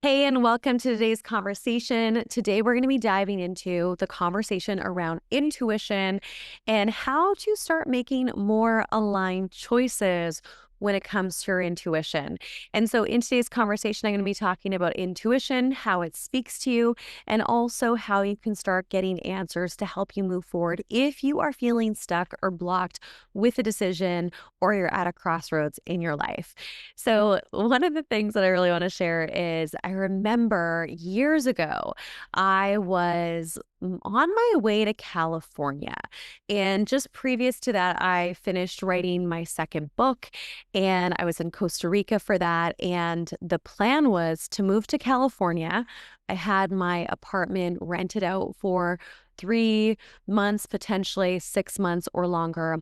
Hey, and welcome to today's conversation. Today, we're going to be diving into the conversation around intuition and how to start making more aligned choices when it comes to your intuition. And so, in today's conversation, I'm going to be talking about intuition, how it speaks to you, and also how you can start getting answers to help you move forward if you are feeling stuck or blocked with a decision or you're at a crossroads in your life. So, one of the things that I really want to share is I remember years ago, I was on my way to California. And just previous to that, I finished writing my second book and I was in Costa Rica for that. And the plan was to move to California. I had my apartment rented out for 3 months, potentially 6 months or longer.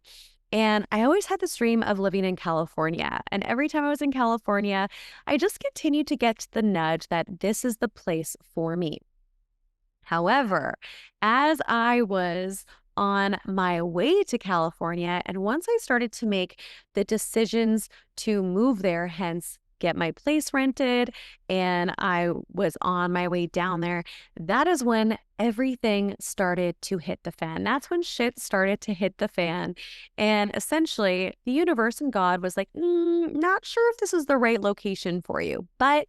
And I always had this dream of living in California. And every time I was in California, I just continued to get the nudge that this is the place for me. However, as I was on my way to California, and once I started to make the decisions to move there, hence get my place rented, and I was on my way down there, that is when everything started to hit the fan. That's when shit started to hit the fan. And essentially, the universe and God was like, not sure if this is the right location for you. But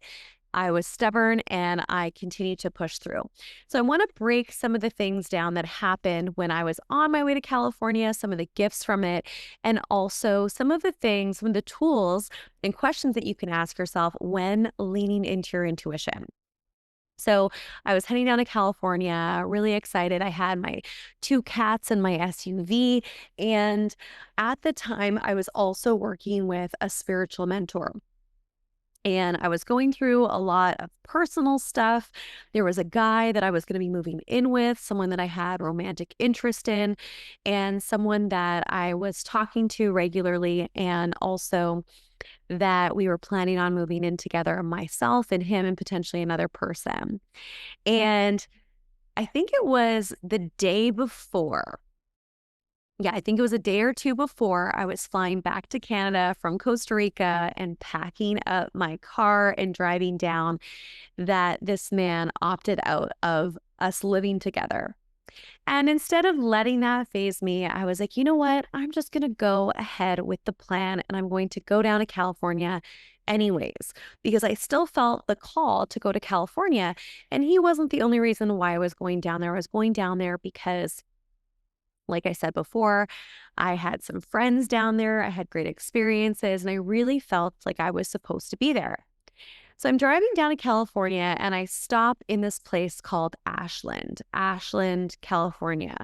I was stubborn and I continued to push through. So, I want to break some of the things down that happened when I was on my way to California, some of the gifts from it, and also some of the things, some of the tools and questions that you can ask yourself when leaning into your intuition. So, I was heading down to California, really excited. I had my two cats and my SUV. And at the time, I was also working with a spiritual mentor. And I was going through a lot of personal stuff. There was a guy that I was going to be moving in with, someone that I had romantic interest in, and someone that I was talking to regularly, and also that we were planning on moving in together, myself and him, and potentially another person. And I think it was the day before. Yeah, I think it was a day or two before I was flying back to Canada from Costa Rica and packing up my car and driving down that this man opted out of us living together. And instead of letting that phase me, I was like, you know what? I'm just going to go ahead with the plan and I'm going to go down to California anyways, because I still felt the call to go to California. And he wasn't the only reason why I was going down there. I was going down there because, like I said before, I had some friends down there. I had great experiences and I really felt like I was supposed to be there. So I'm driving down to California and I stop in this place called Ashland, California.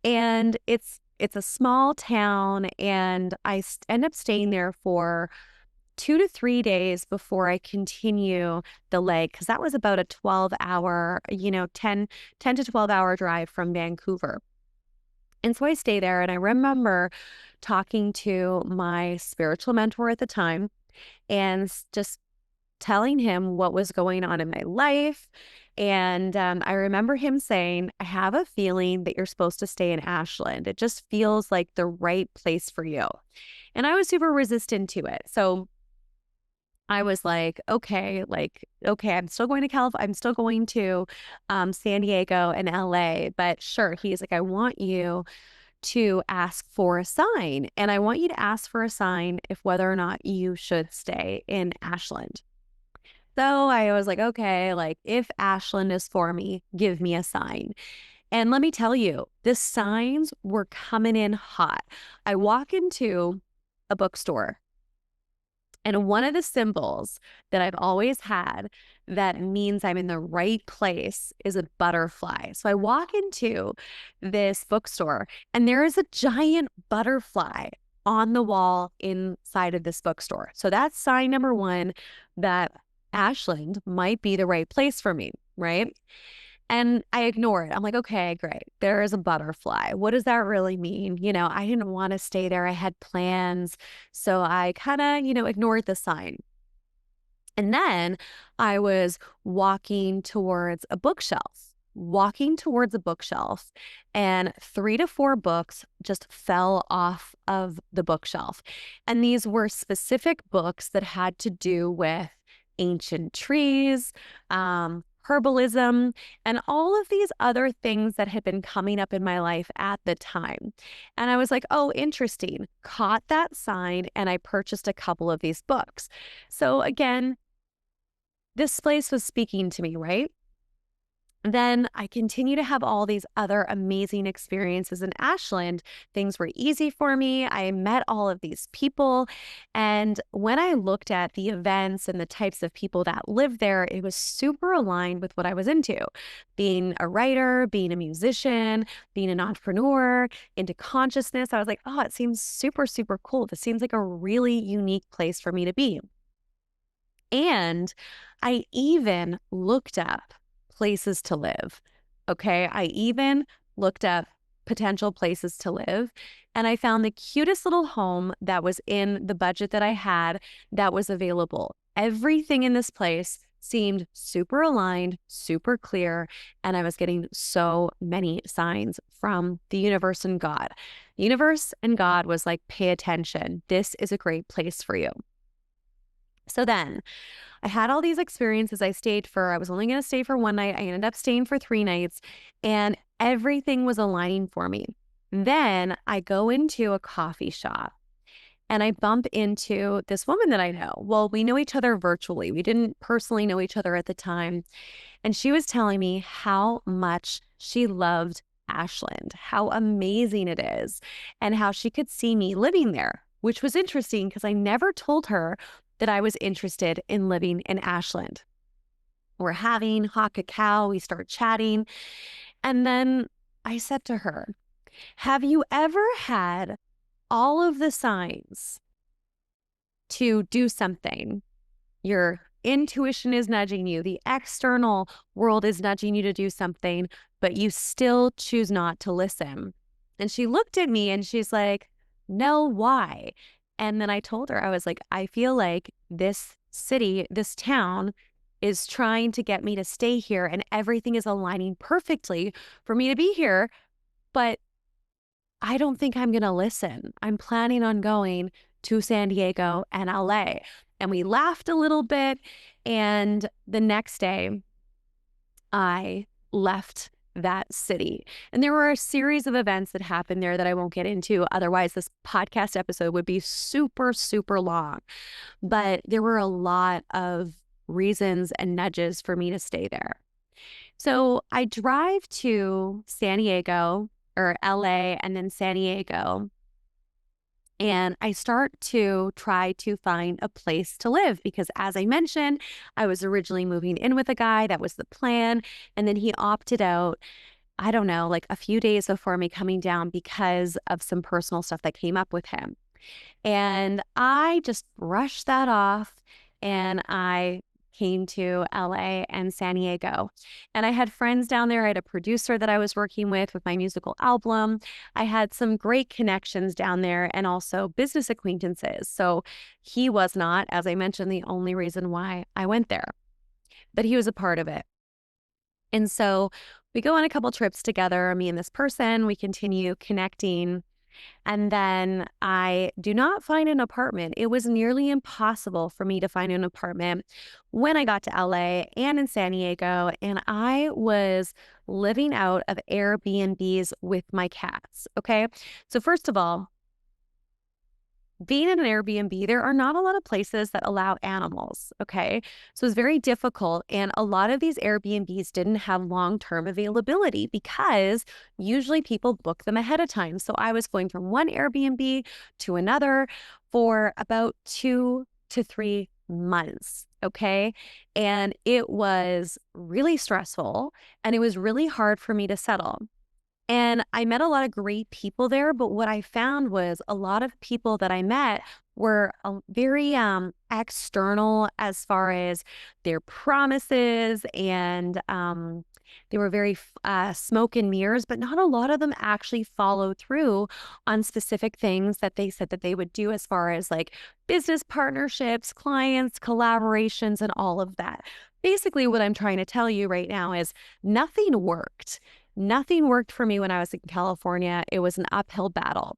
And it's a small town and end up staying there for 2 to 3 days before I continue the leg because that was about a 12-hour, 10 to 12-hour drive from Vancouver. And so I stay there and I remember talking to my spiritual mentor at the time and just telling him what was going on in my life. And I remember him saying, I have a feeling that you're supposed to stay in Ashland. It just feels like the right place for you. And I was super resistant to it. So I was like, okay, I'm still going to California. I'm still going to San Diego and LA. But sure, he's like, I want you to ask for a sign. And I want you to ask for a sign if whether or not you should stay in Ashland. So I was like, okay, like if Ashland is for me, give me a sign. And let me tell you, the signs were coming in hot. I walk into a bookstore, and one of the symbols that I've always had that means I'm in the right place is a butterfly. So I walk into this bookstore, and there is a giant butterfly on the wall inside of this bookstore. So that's sign number one that Ashland might be the right place for me, right? And I ignore it. I'm like, okay, great. There is a butterfly. What does that really mean? I didn't want to stay there. I had plans. So I kind of, ignored the sign. And then I was walking towards a bookshelf, and 3 to 4 books just fell off of the bookshelf. And these were specific books that had to do with ancient trees, herbalism, and all of these other things that had been coming up in my life at the time. And I was like, oh, interesting. Caught that sign and I purchased a couple of these books. So again, this place was speaking to me, right? Then I continue to have all these other amazing experiences in Ashland. Things were easy for me. I met all of these people. And when I looked at the events and the types of people that lived there, it was super aligned with what I was into. Being a writer, being a musician, being an entrepreneur, into consciousness. I was like, oh, it seems super, super cool. This seems like a really unique place for me to be. And I even looked up places to live. Okay. I even looked up potential places to live and I found the cutest little home that was in the budget that I had that was available. Everything in this place seemed super aligned, super clear, and I was getting so many signs from the universe and God. The universe and God was like, pay attention. This is a great place for you. So then I had all these experiences. I was only going to stay for one night. I ended up staying for 3 nights and everything was aligning for me. Then I go into a coffee shop and I bump into this woman that I know. Well, we know each other virtually. We didn't personally know each other at the time. And she was telling me how much she loved Ashland, how amazing it is, and how she could see me living there, which was interesting because I never told her that I was interested in living in Ashland. We're having hot cacao, we start chatting. And then I said to her, have you ever had all of the signs to do something? Your intuition is nudging you, the external world is nudging you to do something, but you still choose not to listen. And she looked at me and she's like, no, why? And then I told her, I was like, I feel like this city, this town is trying to get me to stay here and everything is aligning perfectly for me to be here. But I don't think I'm going to listen. I'm planning on going to San Diego and LA. And we laughed a little bit. And the next day, I left that city. And there were a series of events that happened there that I won't get into. Otherwise, this podcast episode would be super, super long. But there were a lot of reasons and nudges for me to stay there. So I drive to San Diego or LA and then San Diego. And I start to try to find a place to live because, as I mentioned, I was originally moving in with a guy. That was the plan. And then he opted out, I don't know, like a few days before me coming down because of some personal stuff that came up with him. And I just brushed that off and I came to LA and San Diego. And I had friends down there. I had a producer that I was working with my musical album. I had some great connections down there and also business acquaintances. So he was not, as I mentioned, the only reason why I went there, but he was a part of it. And so we go on a couple trips together, me and this person, we continue connecting. And then I do not find an apartment. It was nearly impossible for me to find an apartment when I got to LA and in San Diego. And I was living out of Airbnbs with my cats. Okay. So, first of all, being in an Airbnb, there are not a lot of places that allow animals. Okay. So it's very difficult. And a lot of these Airbnbs didn't have long-term availability because usually people book them ahead of time. So I was going from one Airbnb to another for about 2 to 3 months. Okay. And it was really stressful and it was really hard for me to settle. And I met a lot of great people there, but what I found was a lot of people that I met were very external as far as their promises and they were very smoke and mirrors, but not a lot of them actually follow through on specific things that they said that they would do as far as like business partnerships, clients, collaborations, and all of that. Basically, what I'm trying to tell you right now is nothing worked. Nothing worked for me when I was in California. It was an uphill battle.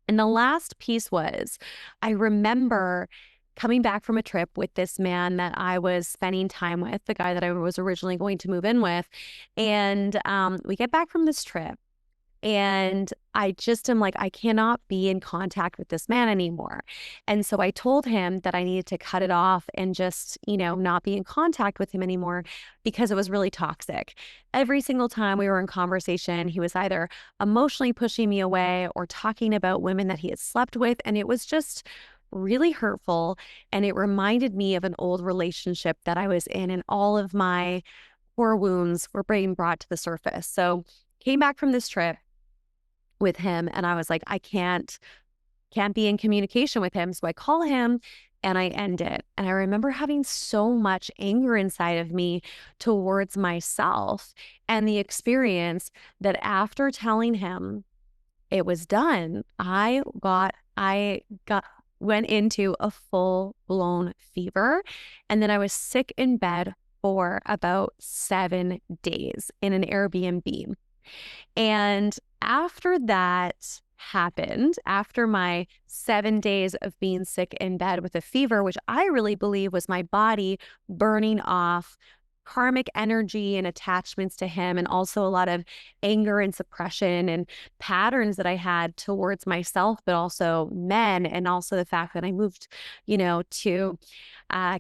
And the last piece was, I remember coming back from a trip with this man that I was spending time with, the guy that I was originally going to move in with. And we get back from this trip. And I just am like, I cannot be in contact with this man anymore. And so I told him that I needed to cut it off and just, not be in contact with him anymore because it was really toxic. Every single time we were in conversation, he was either emotionally pushing me away or talking about women that he had slept with. And it was just really hurtful. And it reminded me of an old relationship that I was in, and all of my core wounds were being brought to the surface. So came back from this trip with him and I was like, I can't be in communication with him. So I call him and I end it. And I remember having so much anger inside of me towards myself and the experience that after telling him it was done, I went into a full-blown fever. And then I was sick in bed for about 7 days in an Airbnb. And after that happened, after my 7 days of being sick in bed with a fever, which I really believe was my body burning off karmic energy and attachments to him, and also a lot of anger and suppression and patterns that I had towards myself, but also men, and also the fact that I moved, to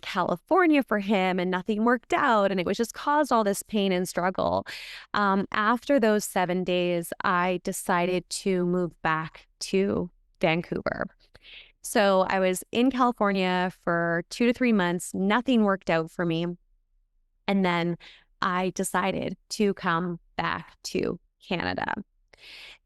California for him and nothing worked out. And it was just caused all this pain and struggle. After those 7 days, I decided to move back to Vancouver. So I was in California for 2 to 3 months. Nothing worked out for me. And then I decided to come back to Canada.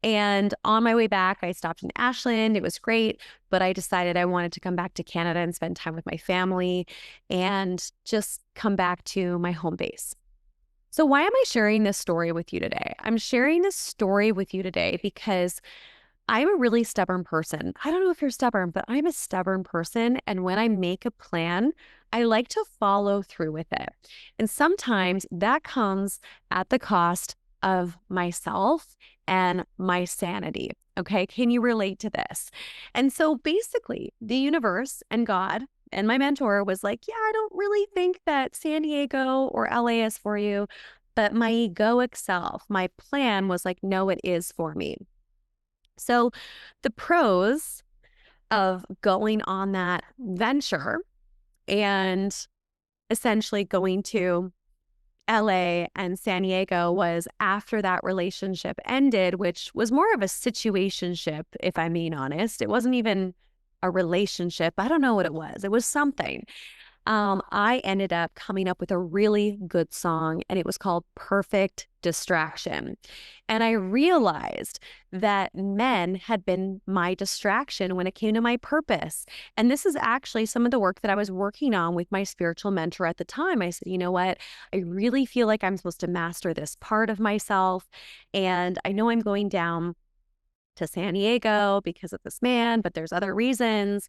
And on my way back, I stopped in Ashland. It was great, but I decided I wanted to come back to Canada and spend time with my family and just come back to my home base. So why am I sharing this story with you today? I'm sharing this story with you today because I'm a really stubborn person. I don't know if you're stubborn, but I'm a stubborn person. And when I make a plan, I like to follow through with it. And sometimes that comes at the cost of myself and my sanity. Okay. Can you relate to this? And so basically, the universe and God and my mentor was like, yeah, I don't really think that San Diego or LA is for you. But my egoic self, my plan was like, no, it is for me. So the pros of going on that venture and essentially going to LA and San Diego was after that relationship ended, which was more of a situationship, if I'm being honest. It wasn't even a relationship. I don't know what it was. It was something. I ended up coming up with a really good song, and it was called Perfect Distraction. And I realized that men had been my distraction when it came to my purpose. And this is actually some of the work that I was working on with my spiritual mentor at the time. I said, you know what? I really feel like I'm supposed to master this part of myself. And I know I'm going down to San Diego because of this man, but there's other reasons.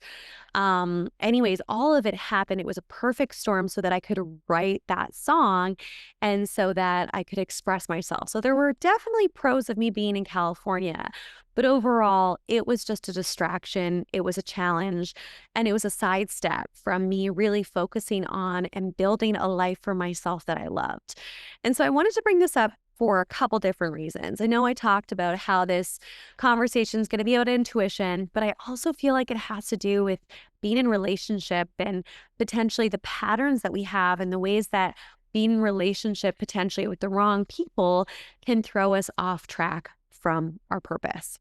Anyways, all of it happened. It was a perfect storm so that I could write that song and so that I could express myself. So there were definitely pros of me being in California, but overall, it was just a distraction. It was a challenge, and it was a sidestep from me really focusing on and building a life for myself that I loved. And so I wanted to bring this up for a couple different reasons. I know I talked about how this conversation is going to be about intuition, but I also feel like it has to do with being in relationship and potentially the patterns that we have and the ways that being in relationship potentially with the wrong people can throw us off track from our purpose,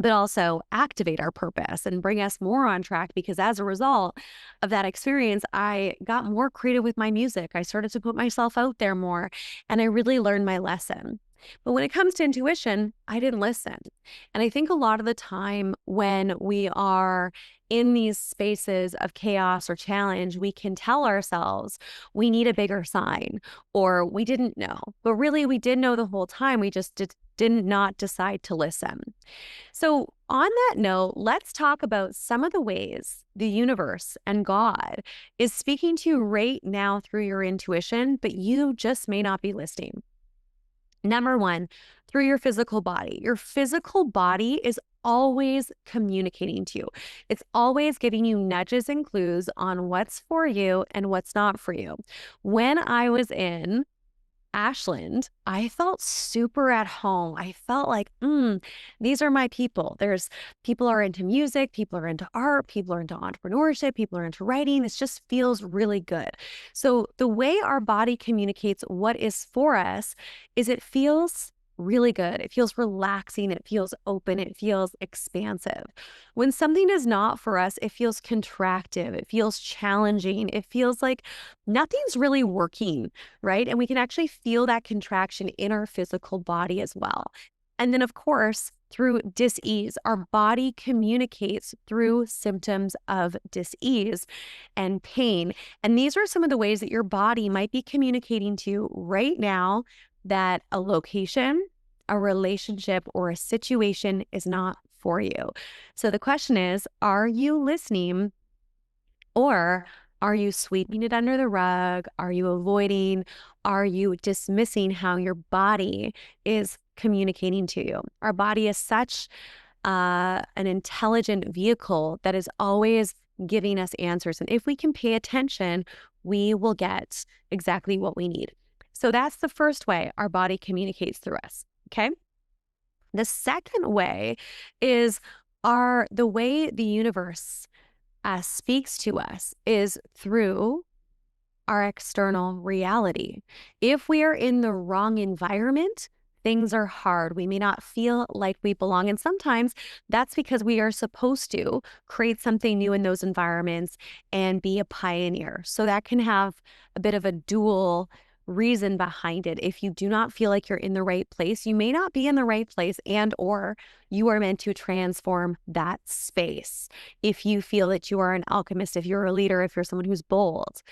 but also activate our purpose and bring us more on track, because as a result of that experience, I got more creative with my music. I started to put myself out there more, and I really learned my lesson. But when it comes to intuition, I didn't listen. And I think a lot of the time when we are in these spaces of chaos or challenge, we can tell ourselves we need a bigger sign, or we didn't know. But really, we did know the whole time. We just did not decide to listen. So on that note, let's talk about some of the ways the universe and God is speaking to you right now through your intuition, but you just may not be listening. Number one, through your physical body. Your physical body is always communicating to you. It's always giving you nudges and clues on what's for you and what's not for you. When I was in Ashland, I felt super at home. I felt like, these are my people. There's people are into music, people are into art, people are into entrepreneurship, people are into writing. This just feels really good. So the way our body communicates what is for us is it feels really good. It feels relaxing. It feels open. It feels expansive. When something is not for us, it feels contractive. It feels challenging. It feels like nothing's really working, right? And we can actually feel that contraction in our physical body as well. And then, of course, through dis-ease, our body communicates through symptoms of dis-ease and pain. And these are some of the ways that your body might be communicating to you right now that a location, a relationship, or a situation is not for you. So the question is, are you listening? Or are you sweeping it under the rug? Are you avoiding? Are you dismissing how your body is communicating to you? Our body is such an intelligent vehicle that is always giving us answers. And if we can pay attention, we will get exactly what we need. So that's the first way our body communicates through us. Okay. The second way is the way the universe speaks to us is through our external reality. If we are in the wrong environment, things are hard. We may not feel like we belong. And sometimes that's because we are supposed to create something new in those environments and be a pioneer. So that can have a bit of a dual reason behind it. If you do not feel like you're in the right place, you may not be in the right place, and or you are meant to transform that space. If you feel that you are an alchemist, if you're a leader, if you're someone who's bold.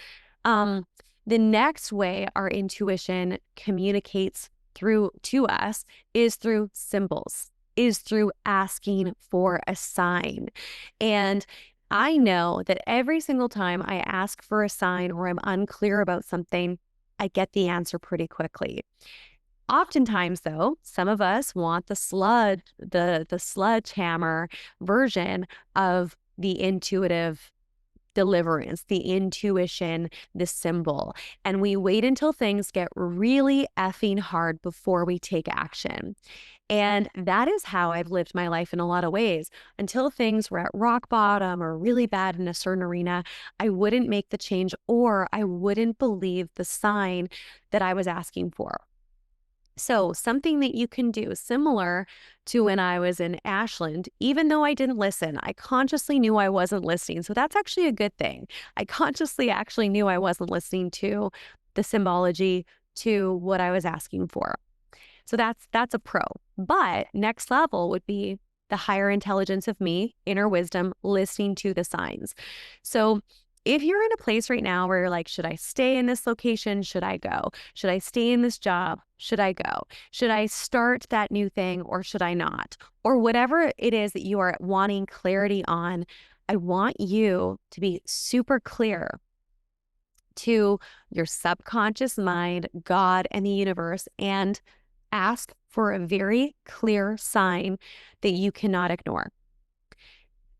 The next way our intuition communicates through to us is through symbols, is through asking for a sign. And I know that every single time I ask for a sign or I'm unclear about something, I get the answer pretty quickly. Oftentimes, though, some of us want the sledgehammer version of the intuitive deliverance, the intuition, the symbol. And we wait until things get really effing hard before we take action. And that is how I've lived my life in a lot of ways. Until things were at rock bottom or really bad in a certain arena, I wouldn't make the change or I wouldn't believe the sign that I was asking for. So something that you can do similar to when I was in Ashland, even though I didn't listen, I consciously knew I wasn't listening. So that's actually a good thing. I consciously actually knew I wasn't listening to the symbology, to what I was asking for. So that's a pro. But next level would be the higher intelligence of me, inner wisdom, listening to the signs. So if you're in a place right now where you're like, should I stay in this location? Should I go? Should I stay in this job? Should I go? Should I start that new thing or should I not? Or whatever it is that you are wanting clarity on, I want you to be super clear to your subconscious mind, God, and the universe, and ask for a very clear sign that you cannot ignore.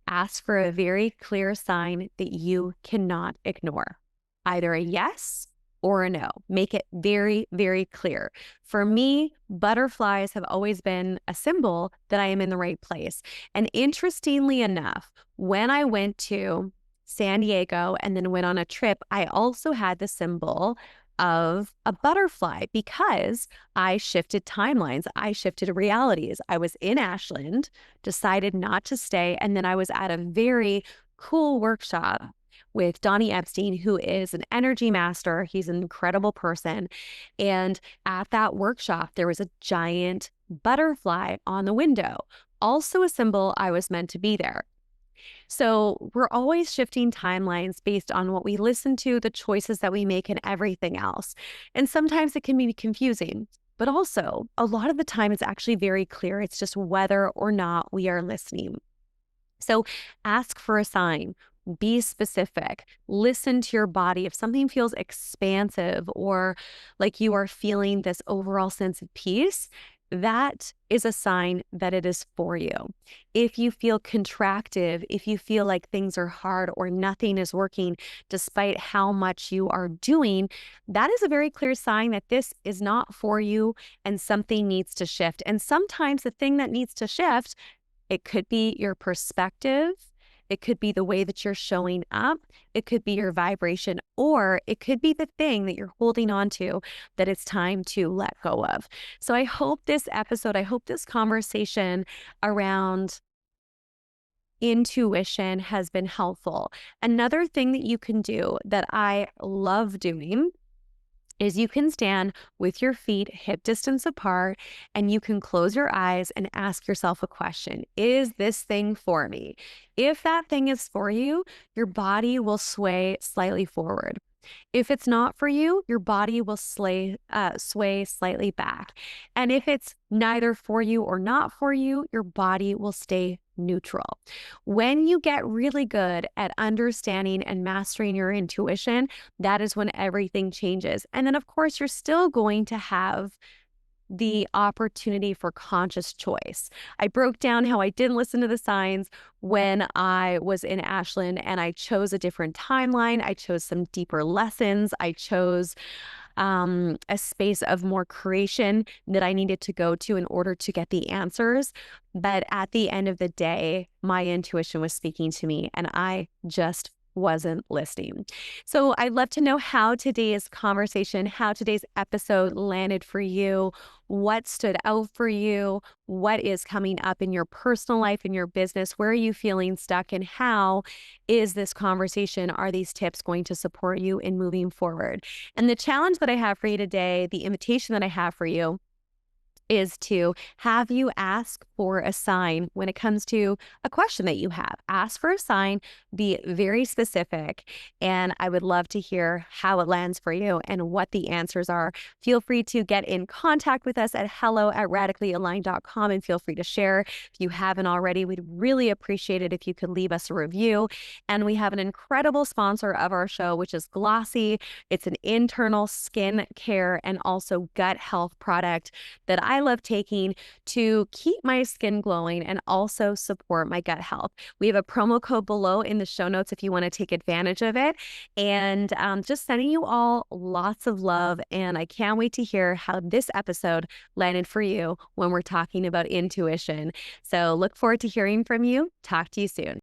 Ask for a very clear sign that you cannot ignore, either a yes or a no. Make it very, very clear. For me, butterflies have always been a symbol that I am in the right place. And interestingly enough, when I went to San Diego and then went on a trip, I also had the symbol of a butterfly because I shifted timelines. I shifted realities. I was in Ashland, decided not to stay. And then I was at a very cool workshop with Donnie Epstein, who is an energy master. He's an incredible person. And at that workshop, there was a giant butterfly on the window, also a symbol I was meant to be there. So we're always shifting timelines based on what we listen to, the choices that we make, and everything else. And sometimes it can be confusing, but also a lot of the time it's actually very clear. It's just whether or not we are listening. So ask for a sign. Be specific. Listen to your body. If something feels expansive or like you are feeling this overall sense of peace, that is a sign that it is for you. If you feel contractive, if you feel like things are hard or nothing is working despite how much you are doing, that is a very clear sign that this is not for you and something needs to shift. And sometimes the thing that needs to shift, it could be your perspective. It could be the way that you're showing up. It could be your vibration, or it could be the thing that you're holding on to that it's time to let go of. So I hope this episode, I hope this conversation around intuition has been helpful. Another thing that you can do that I love doing is you can stand with your feet hip distance apart and you can close your eyes and ask yourself a question. Is this thing for me? If that thing is for you, your body will sway slightly forward. If it's not for you, your body will sway slightly back. And if it's neither for you or not for you, your body will stay neutral. When you get really good at understanding and mastering your intuition, that is when everything changes. And then, of course, you're still going to have the opportunity for conscious choice. I broke down how I didn't listen to the signs when I was in Ashland and I chose a different timeline. I chose some deeper lessons. I chose a space of more creation that I needed to go to in order to get the answers. But at the end of the day, my intuition was speaking to me and I just wasn't listening. So I'd love to know how today's conversation, how today's episode landed for you, what stood out for you, what is coming up in your personal life, in your business, where are you feeling stuck, and how is this conversation, are these tips going to support you in moving forward? And the challenge that I have for you today, the invitation that I have for you, is to have you ask for a sign when it comes to a question that you have. Ask for a sign, be very specific, and I would love to hear how it lands for you and what the answers are. Feel free to get in contact with us at hello@radicallyaligned.com and feel free to share. If you haven't already, we'd really appreciate it if you could leave us a review. And we have an incredible sponsor of our show, which is Glossy. It's an internal skin care and also gut health product that I love taking to keep my skin glowing and also support my gut health. We have a promo code below in the show notes if you want to take advantage of it. And just sending you all lots of love. And I can't wait to hear how this episode landed for you when we're talking about intuition. So look forward to hearing from you. Talk to you soon.